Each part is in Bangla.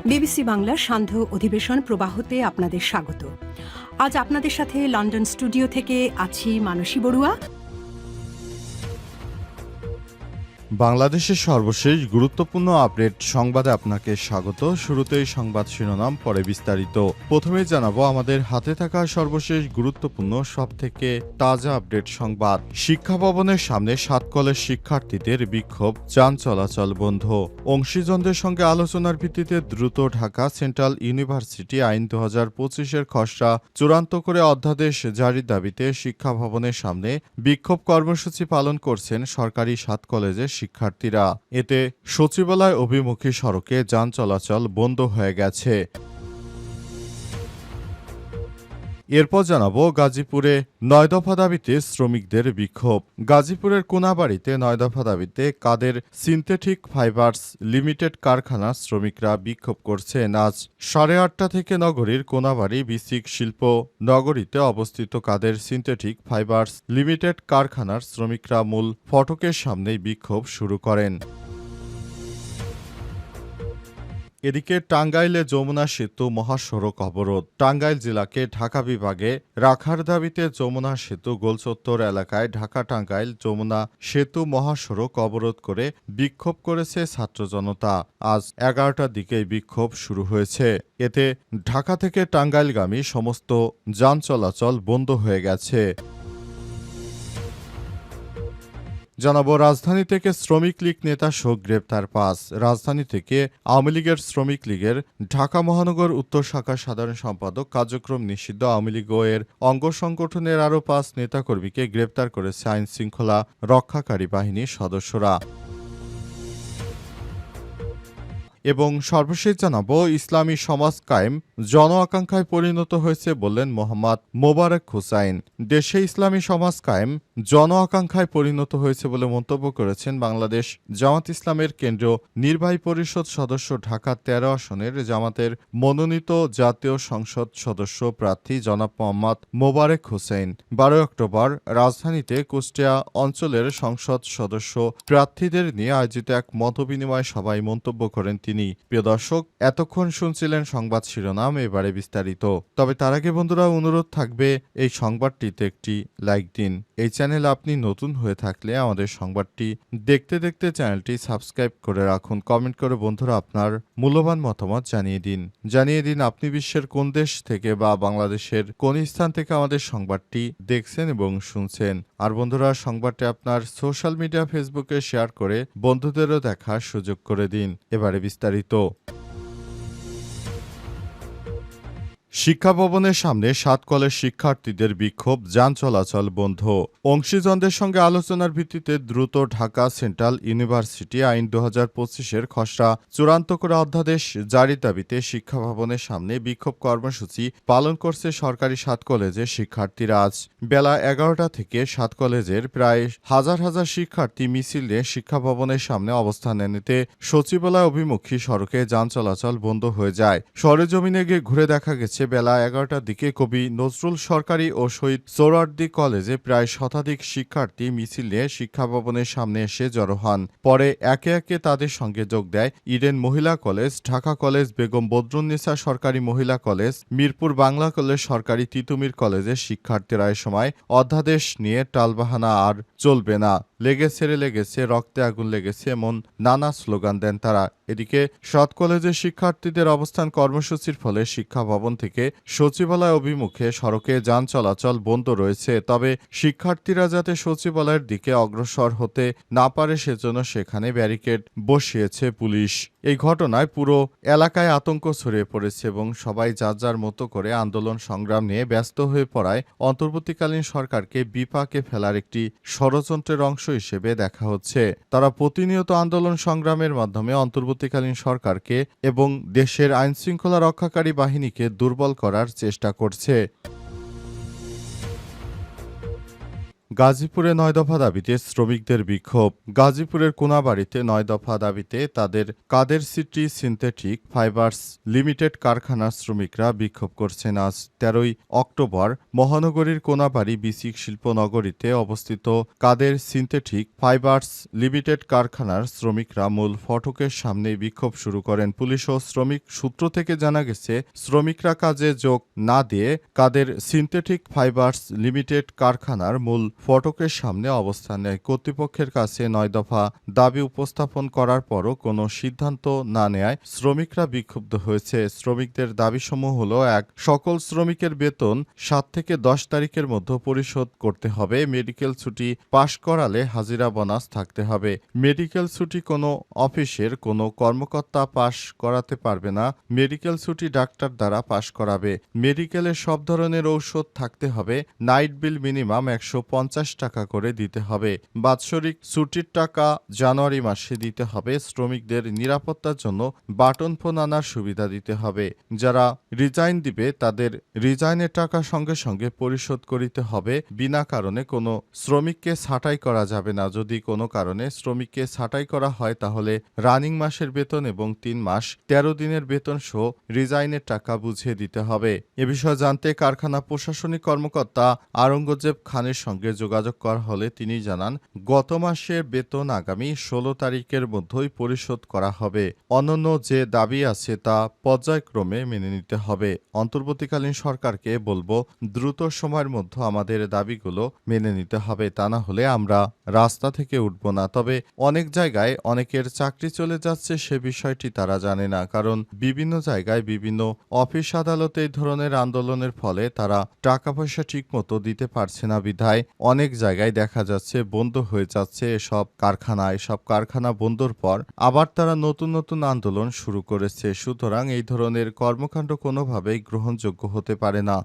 বিবিসি বাংলার সান্ধ্য অধিবেশন প্রবাহতে আপনাদের স্বাগত। আজ আপনাদের সাথে লন্ডন স্টুডিও থেকে আছি মানসী বড়ুয়া। বাংলাদেশের সর্বশেষ গুরুত্বপূর্ণ আপডেট সংবাদে আপনাকে স্বাগত। শুরুতেই সংবাদ শিরোনাম, পরে বিস্তারিত। প্রথমেই জানাবো আমাদের হাতে থাকা সর্বশেষ গুরুত্বপূর্ণ সবথেকে তাজা আপডেট সংবাদ। শিক্ষা ভবনের সামনে 7 কলেজ শিক্ষার্থীদের বিক্ষোভ, যান চলাচল বন্ধ। অংশীজনদের সঙ্গে আলোচনার ভিত্তিতে দ্রুত ঢাকা সেন্ট্রাল ইউনিভার্সিটি আইন 2025-এর খসড়া চূড়ান্ত করে অধ্যাদেশ জারির দাবিতে শিক্ষা ভবনের সামনে বিক্ষোভ কর্মসূচি পালন করছেন সরকারি 7 কলেজের শিক্ষার্থীরা। এতে সচিবালয় অভিমুখী সড়কে যান চলাচল বন্ধ হয়ে গেছে। এরপর জানাবো গাজীপুরে 9 দফা দাবিতে শ্রমিকদের বিক্ষোভ। গাজীপুরের কোনাবাড়িতে 9 দফা দাবিতে কাদের সিনথেটিক ফাইবার্স লিমিটেড কারখানার শ্রমিকরা বিক্ষোভ করছেন। আজ 8:30 থেকে নগরীর কোনাবাড়ি বিসিক শিল্প নগরীতে অবস্থিত কাদের সিনথেটিক ফাইবার্স লিমিটেড কারখানার শ্রমিকরা মূল ফটকের সামনেই বিক্ষোভ শুরু করেন। এদিকে টাঙ্গাইলে যমুনা সেতু মহাসড়ক অবরোধ। টাঙ্গাইল জেলাকে ঢাকা বিভাগে রাখার দাবিতে যমুনা সেতু গোলচত্বর এলাকায় ঢাকা টাঙ্গাইল যমুনা সেতু মহাসড়ক অবরোধ করে বিক্ষোভ করেছে ছাত্র জনতা। আজ 11টার দিকে বিক্ষোভ শুরু হয়েছে। এতে ঢাকা থেকে টাঙ্গাইলগামী সমস্ত যান চলাচল বন্ধ হয়ে গেছে। জানাবো রাজধানী থেকে শ্রমিক লীগ নেতা শোক গ্রেপ্তার 5। রাজধানী থেকে আওয়ামী লীগের শ্রমিক লীগের ঢাকা মহানগর উত্তর শাখার সাধারণ সম্পাদক, কার্যক্রম নিষিদ্ধ আওয়ামী লীগ এর অঙ্গ সংগঠনের আরও 5 নেতাকর্মীকে গ্রেপ্তার করেছে আইন শৃঙ্খলা রক্ষাকারী বাহিনীর সদস্যরা। এবং সর্বশেষ জানাবো ইসলামী সমাজ কায়েম জন আকাঙ্ক্ষায় পরিণত হয়েছে বললেন মোহাম্মদ মোবারক হোসাইন। দেশে ইসলামী সমাজ কায়েম জন আকাঙ্ক্ষায় পরিণত হয়েছে বলে মন্তব্য করেছেন বাংলাদেশ জামাত ইসলামের কেন্দ্রীয় নির্বাহী পরিষদ সদস্য, ঢাকা 13 আসনের জামাতের মনোনীত জাতীয় সংসদ সদস্য প্রার্থী জনাব মোহাম্মদ মোবারক হোসেন। 12 অক্টোবর রাজধানীতে কুষ্টিয়া অঞ্চলের সংসদ সদস্য প্রার্থীদের নিয়ে আয়োজিত এক মতবিনিময় সভায় মন্তব্য করেন তিনি। প্রিয় দর্শক, এতক্ষণ শুনছিলেন সংবাদ শিরোনাম, এবারে বিস্তারিত। তবে তার আগে বন্ধুরা, অনুরোধ থাকবে এই সংবাদটিতে একটি লাইক দিন। এই চ্যানেল আপনি নতুন হয়ে থাকলে আমাদের সংবাদটি দেখতে দেখতে চ্যানেলটি সাবস্ক্রাইব করে রাখুন। কমেন্ট করে বন্ধুরা আপনার মূল্যবান মতামত জানিয়ে দিন আপনি বিশ্বের কোন দেশ থেকে বা বাংলাদেশের কোন স্থান থেকে আমাদের সংবাদটি দেখছেন এবং শুনছেন। আর বন্ধুরা, সংবাদটি আপনার সোশ্যাল মিডিয়া ফেসবুকে শেয়ার করে বন্ধুদেরও দেখার সুযোগ করে দিন। এবারে বিস্তারিত। শিক্ষা ভবনের সামনে 7 কলেজ শিক্ষার্থীদের বিক্ষোভ, যান চলাচল বন্ধ। অংশীজনদের সঙ্গে আলোচনার ভিত্তিতে দ্রুত ঢাকা সেন্ট্রাল ইউনিভার্সিটি আইন 2025-এর খসড়া চূড়ান্ত করে অধ্যাদেশ জারির দাবিতে শিক্ষা ভবনের সামনে বিক্ষোভ কর্মসূচি পালন করছে সরকারি 7 কলেজের শিক্ষার্থীরা। আজ বেলা 11টা থেকে 7 কলেজের প্রায় হাজার হাজার শিক্ষার্থী মিছিল নিয়ে শিক্ষা ভবনের সামনে অবস্থান নিতে সচিবালয় অভিমুখী সড়কে যান চলাচল বন্ধ হয়ে যায়। সরেজমিনে গিয়ে ঘুরে দেখা গেছে বেলা 11টার দিকে কবি নজরুল সরকারি ও শহীদ সোহরাওয়ার্দী কলেজে প্রায় শতাধিক শিক্ষার্থী মিছিল নিয়ে শিক্ষা ভবনের সামনে এসে জড়ো হন। পরে একে একে তাদের সঙ্গে যোগ দেয় ইডেন মহিলা কলেজ, ঢাকা কলেজ, বেগম বদরুন্নেসা সরকারি মহিলা কলেজ, মিরপুর বাংলা কলেজ, সরকারি তিতুমির কলেজের শিক্ষার্থীরা। এ সময় অধ্যাদেশ নিয়ে টালবাহানা আর চলবে না, লেগেছে রক্তে আগুন লেগেছে, এমন নানা স্লোগান দেন তারা। এদিকে 7 কলেজের শিক্ষার্থীদের অবস্থান কর্মসূচির ফলে শিক্ষা ভবন থেকে সচিবালয় অভিমুখে সড়কে যান চলাচল বন্ধ রয়েছে। তবে শিক্ষার্থীরা যাতে সচিবালয়ের দিকে অগ্রসর হতে না পারে সেজন্য সেখানে ব্যারিকেড বসিয়েছে পুলিশ। এই ঘটনায় পুরো এলাকায় আতঙ্ক ছড়িয়ে পড়েছে এবং সবাই যার যার মতো করে আন্দোলন সংগ্রাম নিয়ে ব্যস্ত হয়ে পড়ায় অন্তর্বর্তীকালীন সরকারকে বিপাকে ফেলার একটি ষড়যন্ত্রের অংশ হিসেবে দেখা হচ্ছে। তারা প্রতিনিয়ত আন্দোলন সংগ্রামের মাধ্যমে অন্তর্বর্তীকালীন সরকারকে এবং দেশের আইনশৃঙ্খলা রক্ষাকারী বাহিনীকে দুর্বল করার চেষ্টা করছে। গাজীপুরে ৯ দফা দাবিতে শ্রমিকদের বিক্ষোভ। গাজীপুরের কোনাবাড়িতে ৯ দফা দাবিতে তাদের কাদের সিটি সিনথেটিক ফাইবার্স লিমিটেড কারখানার শ্রমিকরা বিক্ষোভ করছেন। আজ ১৩ অক্টোবর মহানগরীর কোনাবাড়ি বিসিক শিল্পনগরীতে অবস্থিত কাদের সিনথেটিক ফাইবার্স লিমিটেড কারখানার শ্রমিকরা মূল ফটকের সামনে বিক্ষোভ শুরু করেন। পুলিশ ও শ্রমিক সূত্র থেকে জানা গেছে, শ্রমিকরা কাজে যোগ না দিয়ে কাদের সিনথেটিক ফাইবার্স লিমিটেড কারখানার মূল ফটকের সামনে অবস্থান নেয়। কর্তৃপক্ষের কাছে ৯ দফা দাবি উপস্থাপন করার পরও কোনো সিদ্ধান্ত না নেয় শ্রমিকরা বিক্ষুব্ধ হয়েছে। শ্রমিকদের দাবিসমূহ হলো: ১. সকল শ্রমিকের বেতন ৭ থেকে ১০ তারিখের মধ্যে পরিশোধ করতে হবে। মেডিকেল ছুটি পাশ করালে হাজিরা বোনাস থাকতে হবে। মেডিকেল ছুটি কোনো অফিসের কোনো কর্মকর্তা পাশ করাতে পারবে না। মেডিকেল ছুটি ডাক্তার দ্বারা পাশ করাবে। মেডিকেলে সব ধরনের ঔষধ থাকতে হবে। নাইট বিল মিনিমাম ১৫০ টাকা করে দিতে হবে। বাৎসরিক ছুটির টাকা জানুয়ারি মাসে দিতে হবে। শ্রমিকদের নিরাপত্তার জন্য বাটন ফোন আনার সুবিধা দিতে হবে। যারা রিজাইন দিবে তাদের রিজাইনের টাকা সঙ্গে সঙ্গে পরিশোধ করিতে হবে। বিনা কারণে কোনো শ্রমিককে ছাঁটাই করা যাবে না। যদি কোনো কারণে শ্রমিককে ছাঁটাই করা হয় তাহলে রানিং মাসের বেতন এবং ৩ মাস ১৩ দিনের বেতন সহ রিজাইনের টাকা বুঝিয়ে দিতে হবে। এ বিষয়ে জানতে কারখানা প্রশাসনিক কর্মকর্তা আওরঙ্গজেব খানের সঙ্গে যোগাযোগ করা হলে তিনি জানান, গত মাসের বেতন আগামী ১৬ তারিখের মধ্যেই পরিশোধ করা হবে। অন্যান্য যে দাবি আছে তা পর্যায়ক্রমে মেনে নিতে হবে। অন্তর্বর্তীকালীন সরকারকে বলবো, দ্রুত সময়ের মধ্যে আমাদের দাবিগুলো মেনে নিতে হবে, তা না হলে আমরা রাস্তা থেকে উঠব না। তবে অনেক জায়গায় অনেকের চাকরি চলে যাচ্ছে, সে বিষয়টি তারা জানে না, কারণ বিভিন্ন জায়গায় বিভিন্ন অফিস আদালতে এই ধরনের আন্দোলনের ফলে তারা টাকা পয়সা ঠিক মতো দিতে পারছে না বিধায় অনেক জায়গায় দেখা যাচ্ছে বন্ধ হয়ে যাচ্ছে এসব কারখানা বন্ধর পর আবার তারা নতুন নতুন আন্দোলন শুরু করেছে। সুতরাং এই ধরনের কর্মকাণ্ড কোনোভাবেই গ্রহণযোগ্য হতে পারে না।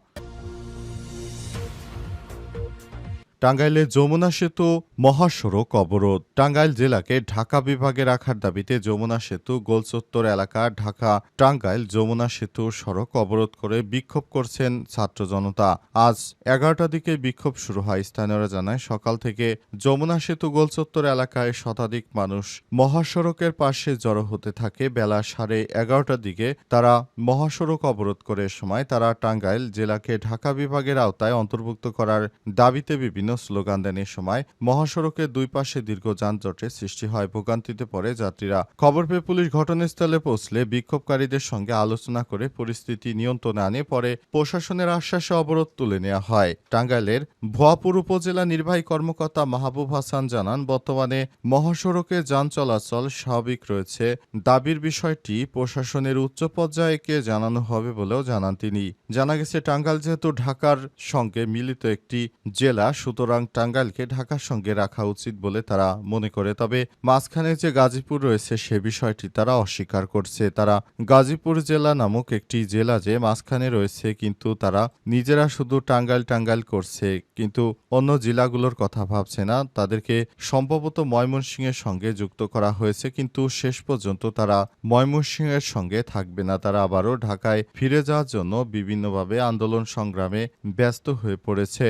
টাঙ্গাইলে যমুনা সেতু মহাসড়ক অবরোধ। টাঙ্গাইল জেলাকে ঢাকা বিভাগে রাখার দাবিতে যমুনা সেতু গোলচত্বর এলাকা ঢাকা টাঙ্গাইল যমুনা সেতু সড়ক অবরোধ করে বিক্ষোভ করছেন ছাত্র জনতা। আজ ১১টার দিকে বিক্ষোভ শুরু হয়। স্থানীয়রা জানায়, সকাল থেকে যমুনা সেতু গোলচত্বর এলাকায় শতাধিক মানুষ মহাসড়কের পাশে জড়ো হতে থাকে। বেলা 11:30টার দিকে তারা মহাসড়ক অবরোধ করে। সময় তারা টাঙ্গাইল জেলাকে ঢাকা বিভাগের আওতায় অন্তর্ভুক্ত করার দাবিতে বিভিন্ন স্লোগান দেন। এ সময় মহাসড়কের দুই পাশে দীর্ঘ যানজটের সৃষ্টি হয়। ভোগান্তিতে পড়ে যাত্রীরা। খবর পেয়ে পুলিশ ঘটনাস্থলে পৌঁছলে বিক্ষোভকারীদের সঙ্গে আলোচনা করে পরিস্থিতি নিয়ন্ত্রণে আনে। পরে প্রশাসনের আশ্বাসে অবরোধ তুলে নেওয়া হয়। টাঙ্গাইলের ভুয়াপুর উপজেলা নির্বাহী কর্মকর্তা মাহবুব হাসান জানান, বর্তমানে মহাসড়কে যান চলাচল স্বাভাবিক রয়েছে। দাবির বিষয়টি প্রশাসনের উচ্চ পর্যায়কে জানানো হবে বলেও জানান তিনি। জানা গেছে, টাঙ্গাইল যেহেতু ঢাকার সঙ্গে মিলিত একটি জেলা, সুতরাং টাঙ্গাইলকে ঢাকার সঙ্গে রাখা উচিত বলে তারা মনে করে। তবে মাঝখানে যে গাজীপুর রয়েছে সে বিষয়টি তারা অস্বীকার করছে। তারা গাজীপুর জেলা নামক একটি জেলা যে মাঝখানে রয়েছে, কিন্তু তারা নিজেরা শুধু টাঙ্গাইল করছে, কিন্তু অন্য জেলাগুলোর কথা ভাবছে না। তাদেরকে সম্ভবত ময়মনসিংহের সঙ্গে যুক্ত করা হয়েছে, কিন্তু শেষ পর্যন্ত তারা ময়মনসিংহের সঙ্গে থাকবে না। তারা আবারও ঢাকায় ফিরে যাওয়ার জন্য বিভিন্নভাবে আন্দোলন সংগ্রামে ব্যস্ত হয়ে পড়েছে।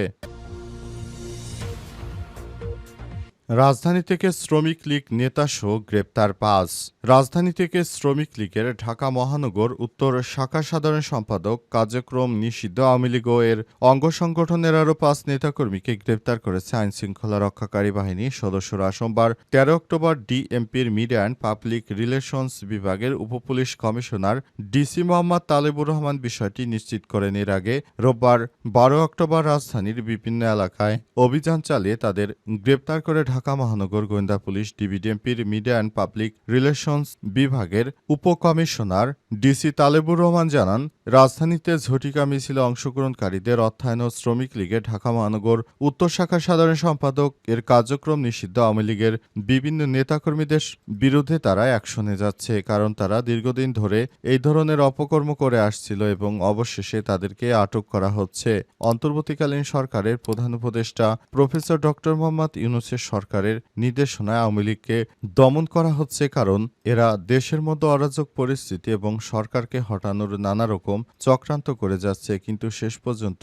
রাজধানী থেকে শ্রমিক লীগ নেতাসহ গ্রেপ্তার ৫। রাজধানী থেকে শ্রমিক লীগের ঢাকা মহানগর উত্তর শাখা সাধারণ সম্পাদক, কার্যক্রম নিষিদ্ধ আওয়ামী লীগ এর অঙ্গ সংগঠনের আরও ৫ নেতাকর্মীকে গ্রেপ্তার করেছে আইনশৃঙ্খলা রক্ষাকারী বাহিনীর সদস্যরা। সোমবার ১৩ অক্টোবর ডিএমপির মিডিয়া অ্যান্ড পাবলিক রিলেশনস বিভাগের উপপুলিশ কমিশনার ডিসি মোহাম্মদ তালেবুর রহমান বিষয়টি নিশ্চিত করেন। এর আগে রোববার ১২ অক্টোবর রাজধানীর বিভিন্ন এলাকায় অভিযান চালিয়ে তাদের গ্রেপ্তার করে ঢাকা মহানগর গোয়েন্দা পুলিশ। ডিবিডিএমপির মিডিয়া অ্যান্ড পাবলিক রিলেশনস বিভাগের উপকমিশনার ডিসি তালেবুর রহমান জানান, রাজধানীতে ঝটিকা মিছিলে অংশগ্রহণকারীদের অর্থায়ন ও শ্রমিক লীগের ঢাকা মহানগর উত্তর শাখার সাধারণ সম্পাদক এর কার্যক্রম নিষিদ্ধ আওয়ামী লীগের বিভিন্ন নেতাকর্মীদের বিরুদ্ধে তারা অ্যাকশনে যাচ্ছে, কারণ তারা দীর্ঘদিন ধরে এই ধরনের অপকর্ম করে আসছিল এবং অবশেষে তাদেরকে আটক করা হচ্ছে। অন্তর্বর্তীকালীন সরকারের প্রধান উপদেষ্টা প্রফেসর ডক্টর মোহাম্মদ ইউনূসের সরকারের নির্দেশনায় আওয়ামী লীগকে দমন করা হচ্ছে, কারণ এরা দেশের মধ্যে অরাজক পরিস্থিতি এবং সরকারকে হটানোর নানা রকম রকম চক্রান্ত করে যাচ্ছে, কিন্তু শেষ পর্যন্ত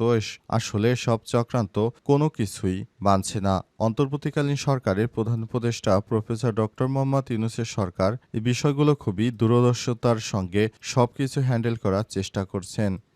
আসলে সব চক্রান্ত কোনো কিছুই মানছে না। অন্তর্বর্তীকালীন সরকারের প্রধান উপদেষ্টা প্রফেসর ডক্টর মোহাম্মদ ইউনূসের সরকার এই বিষয়গুলো খুবই দূরদর্শিতার সঙ্গে সবকিছু হ্যান্ডেল করার চেষ্টা করছেন।